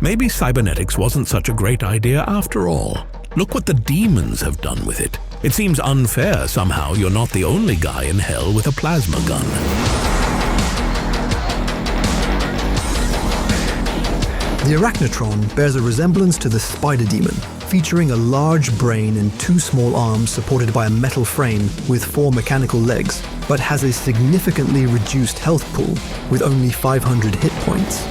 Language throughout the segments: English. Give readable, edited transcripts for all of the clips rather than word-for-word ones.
Maybe cybernetics wasn't such a great idea after all. Look what the demons have done with it. It seems unfair somehow you're not the only guy in hell with a plasma gun. The Arachnotron bears a resemblance to the spider demon, featuring a large brain and 2 small arms supported by a metal frame with 4 mechanical legs, but has a significantly reduced health pool with only 500 hit points.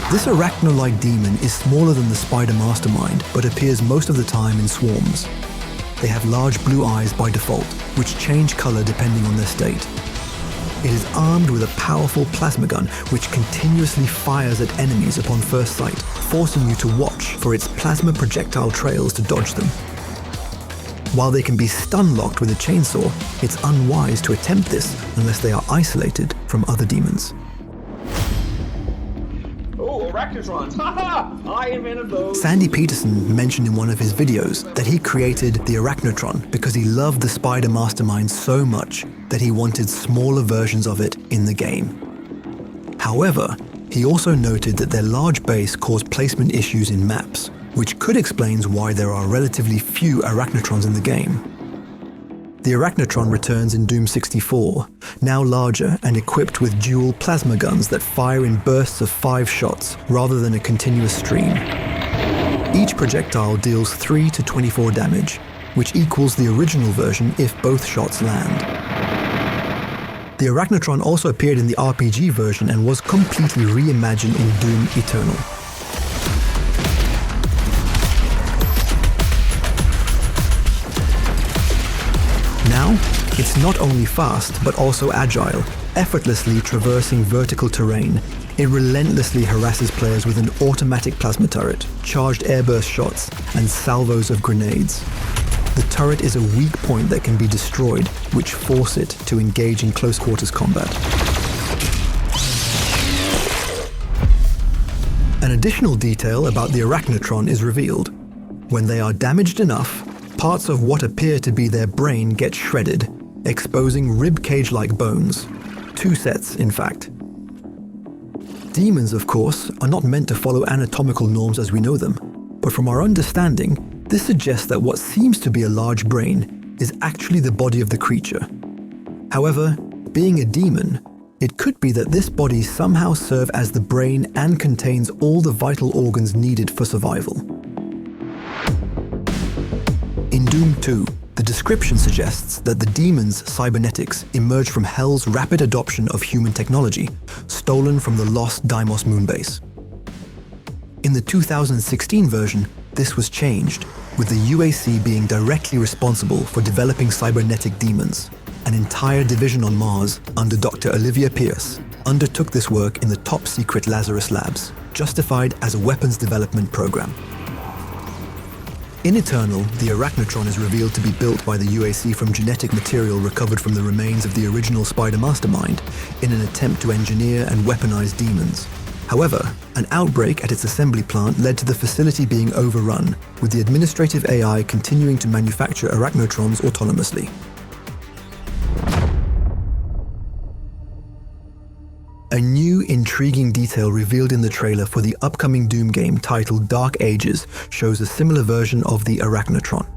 This arachno-like demon is smaller than the spider mastermind, but appears most of the time in swarms. They have large blue eyes by default, which change color depending on their state. It is armed with a powerful plasma gun, which continuously fires at enemies upon first sight, forcing you to watch for its plasma projectile trails to dodge them. While they can be stun-locked with a chainsaw, it's unwise to attempt this unless they are isolated from other demons. Arachnotrons! Haha! I invented those! Sandy Peterson mentioned in one of his videos that he created the Arachnotron because he loved the spider mastermind so much that he wanted smaller versions of it in the game. However, he also noted that their large base caused placement issues in maps, which could explain why there are relatively few Arachnotrons in the game. The Arachnotron returns in Doom 64, now larger and equipped with dual plasma guns that fire in bursts of 5 shots rather than a continuous stream. Each projectile deals 3 to 24 damage, which equals the original version if both shots land. The Arachnotron also appeared in the RPG version and was completely reimagined in Doom Eternal. Now, it's not only fast, but also agile, effortlessly traversing vertical terrain. It relentlessly harasses players with an automatic plasma turret, charged airburst shots, and salvos of grenades. The turret is a weak point that can be destroyed, which force it to engage in close quarters combat. An additional detail about the Arachnotron is revealed. When they are damaged enough, parts of what appear to be their brain get shredded, exposing ribcage-like bones. 2 sets, in fact. Demons, of course, are not meant to follow anatomical norms as we know them, but from our understanding, this suggests that what seems to be a large brain is actually the body of the creature. However, being a demon, it could be that this body somehow serves as the brain and contains all the vital organs needed for survival. In Doom 2, the description suggests that the demon's cybernetics emerged from Hell's rapid adoption of human technology, stolen from the lost Deimos moonbase. In the 2016 version, this was changed, with the UAC being directly responsible for developing cybernetic demons. An entire division on Mars, under Dr. Olivia Pierce, undertook this work in the top-secret Lazarus Labs, justified as a weapons development program. In Eternal, the Arachnotron is revealed to be built by the UAC from genetic material recovered from the remains of the original Spider Mastermind in an attempt to engineer and weaponize demons. However, an outbreak at its assembly plant led to the facility being overrun, with the administrative AI continuing to manufacture Arachnotrons autonomously. A new, intriguing detail revealed in the trailer for the upcoming Doom game titled Dark Ages shows a similar version of the Arachnotron.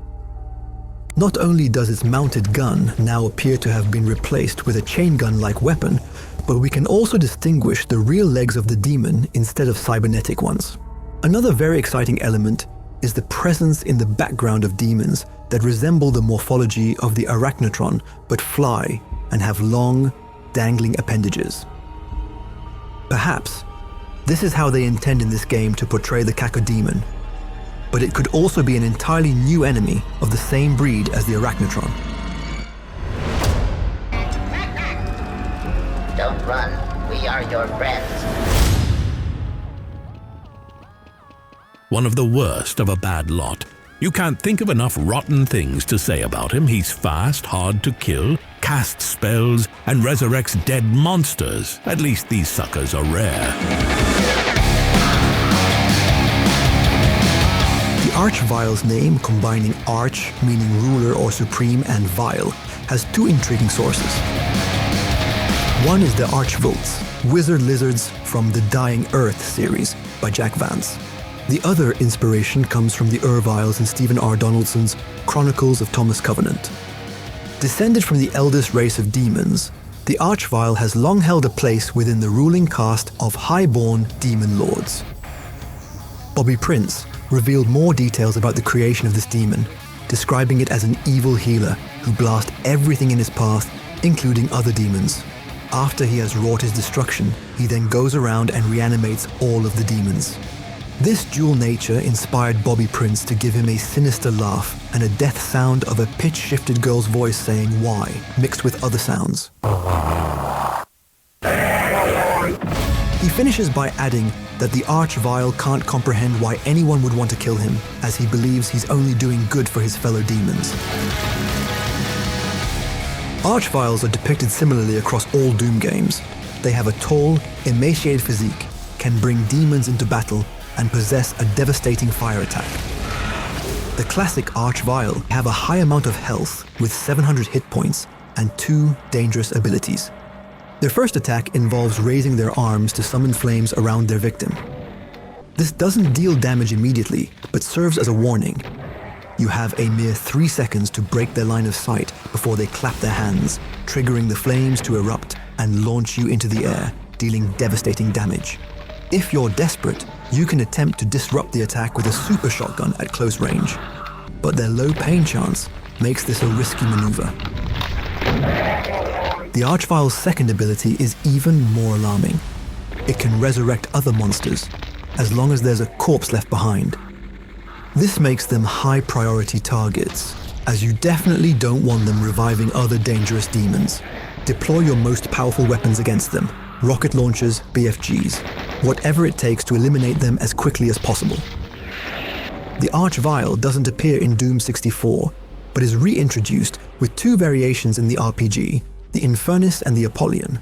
Not only does its mounted gun now appear to have been replaced with a chain gun-like weapon, but we can also distinguish the real legs of the demon instead of cybernetic ones. Another very exciting element is the presence in the background of demons that resemble the morphology of the Arachnotron but fly and have long, dangling appendages. Perhaps this is how they intend in this game to portray the Cacodemon, but it could also be an entirely new enemy of the same breed as the Arachnotron. Don't run, we are your friends. One of the worst of a bad lot. You can't think of enough rotten things to say about him. He's fast, hard to kill, casts spells, and resurrects dead monsters. At least these suckers are rare. The Archvile's name, combining arch, meaning ruler or supreme, and vile, has 2 intriguing sources. One is the Archvolts, wizard lizards from the Dying Earth series, by Jack Vance. The other inspiration comes from the Irviles in Stephen R. Donaldson's Chronicles of Thomas Covenant. Descended from the eldest race of demons, the Archvile has long held a place within the ruling caste of highborn demon lords. Bobby Prince revealed more details about the creation of this demon, describing it as an evil healer who blasts everything in his path, including other demons. After he has wrought his destruction, he then goes around and reanimates all of the demons. This dual nature inspired Bobby Prince to give him a sinister laugh and a death sound of a pitch-shifted girl's voice saying "why," mixed with other sounds. He finishes by adding that the Archvile can't comprehend why anyone would want to kill him, as he believes he's only doing good for his fellow demons. Archviles are depicted similarly across all Doom games. They have a tall, emaciated physique, can bring demons into battle, and possess a devastating fire attack. The classic Archvile have a high amount of health with 700 hit points and 2 dangerous abilities. Their first attack involves raising their arms to summon flames around their victim. This doesn't deal damage immediately, but serves as a warning. You have a mere 3 seconds to break their line of sight before they clap their hands, triggering the flames to erupt and launch you into the air, dealing devastating damage. If you're desperate, you can attempt to disrupt the attack with a super shotgun at close range, but their low pain chance makes this a risky maneuver. The Archvile's second ability is even more alarming. It can resurrect other monsters, as long as there's a corpse left behind. This makes them high priority targets, as you definitely don't want them reviving other dangerous demons. Deploy your most powerful weapons against them: rocket launchers, BFGs, whatever it takes to eliminate them as quickly as possible. The Archvile doesn't appear in Doom 64, but is reintroduced with 2 variations in the RPG, the Infernus and the Apollyon.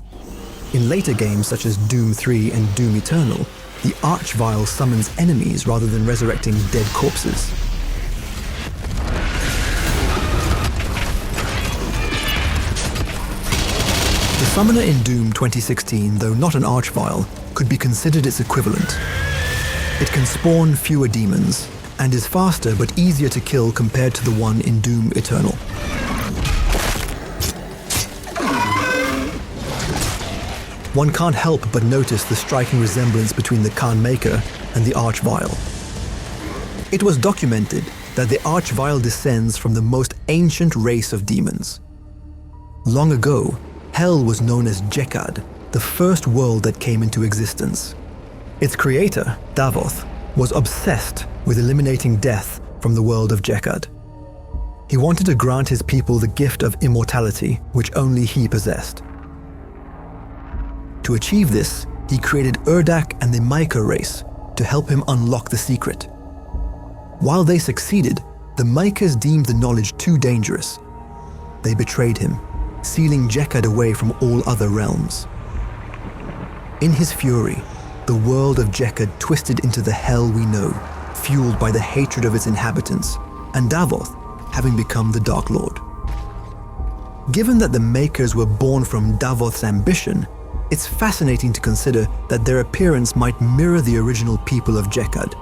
In later games such as Doom 3 and Doom Eternal, the Archvile summons enemies rather than resurrecting dead corpses. The summoner in Doom 2016, though not an Archvile, could be considered its equivalent. It can spawn fewer demons, and is faster but easier to kill compared to the one in Doom Eternal. One can't help but notice the striking resemblance between the Khan Maker and the Archvile. It was documented that the Archvile descends from the most ancient race of demons. Long ago, Hell was known as Jekad, the first world that came into existence. Its creator, Davoth, was obsessed with eliminating death from the world of Jekad. He wanted to grant his people the gift of immortality, which only he possessed. To achieve this, he created Urdak and the Maika race to help him unlock the secret. While they succeeded, the Maikas deemed the knowledge too dangerous. They betrayed him, sealing Jekad away from all other realms. In his fury, the world of Jekad twisted into the hell we know, fueled by the hatred of its inhabitants, and Davoth having become the Dark Lord. Given that the Makers were born from Davoth's ambition, it's fascinating to consider that their appearance might mirror the original people of Jekad.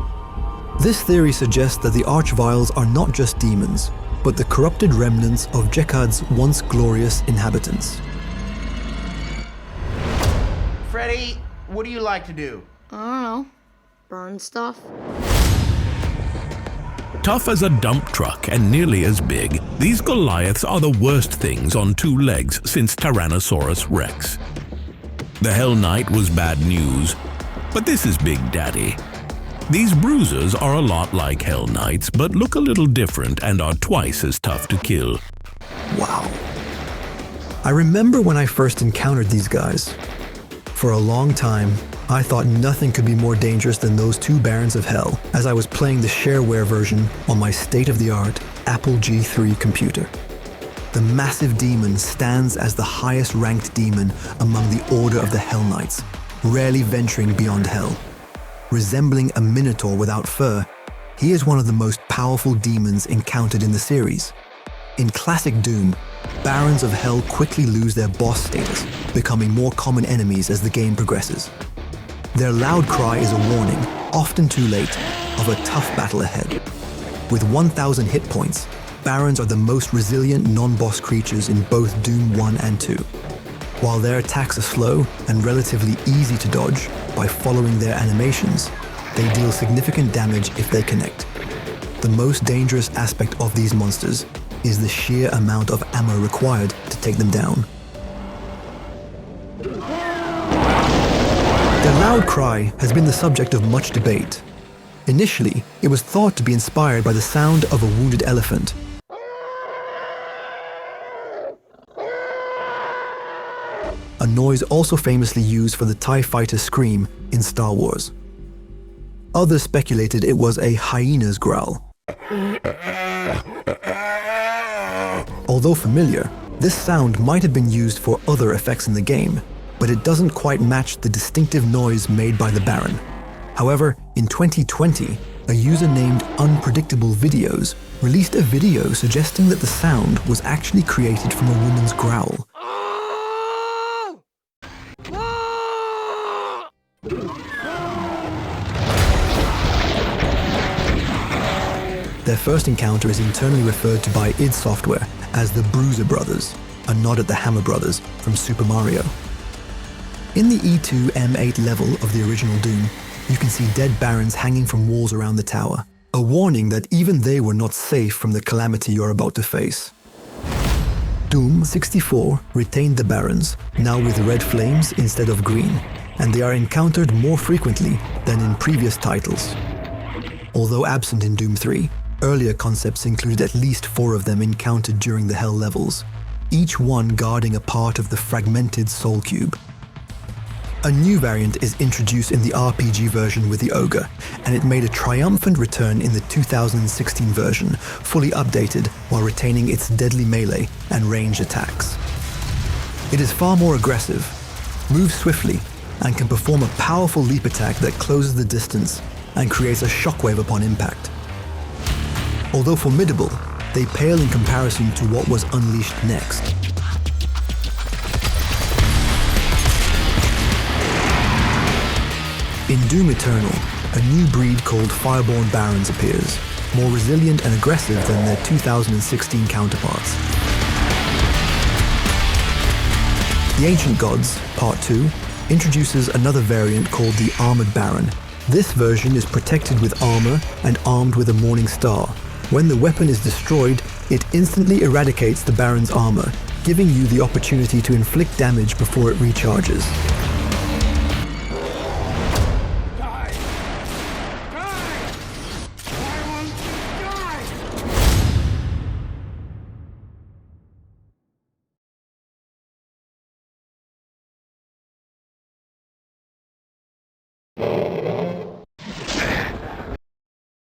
This theory suggests that the Archviles are not just demons, but the corrupted remnants of Jekad's once glorious inhabitants. Freddy, what do you like to do? I don't know. Burn stuff? Tough as a dump truck and nearly as big, these Goliaths are the worst things on 2 legs since Tyrannosaurus Rex. The Hell Knight was bad news, but this is Big Daddy. These bruisers are a lot like Hell Knights, but look a little different and are twice as tough to kill. Wow. I remember when I first encountered these guys. For a long time, I thought nothing could be more dangerous than those 2 Barons of Hell as I was playing the shareware version on my state-of-the-art Apple G3 computer. The massive demon stands as the highest ranked demon among the Order of the Hell Knights, rarely venturing beyond hell. Resembling a minotaur without fur, he is one of the most powerful demons encountered in the series. In classic Doom, Barons of Hell quickly lose their boss status, becoming more common enemies as the game progresses. Their loud cry is a warning, often too late, of a tough battle ahead. With 1,000 hit points, Barons are the most resilient non-boss creatures in both Doom 1 and 2. While their attacks are slow and relatively easy to dodge by following their animations, they deal significant damage if they connect. The most dangerous aspect of these monsters is the sheer amount of ammo required to take them down. Their loud cry has been the subject of much debate. Initially, it was thought to be inspired by the sound of a wounded elephant. A noise also famously used for the TIE fighter scream in Star Wars. Others speculated it was a hyena's growl. Although familiar, this sound might have been used for other effects in the game, but it doesn't quite match the distinctive noise made by the Baron. However, in 2020, a user named Unpredictable Videos released a video suggesting that the sound was actually created from a woman's growl. Their first encounter is internally referred to by id Software as the Bruiser Brothers, a nod at the Hammer Brothers from Super Mario. In the E2-M8 level of the original Doom, you can see dead Barons hanging from walls around the tower, a warning that even they were not safe from the calamity you're about to face. Doom 64 retained the Barons, now with red flames instead of green, and they are encountered more frequently than in previous titles. Although absent in Doom 3, earlier concepts included at least 4 of them encountered during the Hell levels, each one guarding a part of the fragmented Soul Cube. A new variant is introduced in the RPG version with the Ogre, and it made a triumphant return in the 2016 version, fully updated while retaining its deadly melee and ranged attacks. It is far more aggressive, moves swiftly, and can perform a powerful leap attack that closes the distance and creates a shockwave upon impact. Although formidable, they pale in comparison to what was unleashed next. In Doom Eternal, a new breed called Fireborn Barons appears, more resilient and aggressive than their 2016 counterparts. The Ancient Gods, Part 2, introduces another variant called the Armored Baron. This version is protected with armor and armed with a Morning Star. When the weapon is destroyed, it instantly eradicates the Baron's armor, giving you the opportunity to inflict damage before it recharges.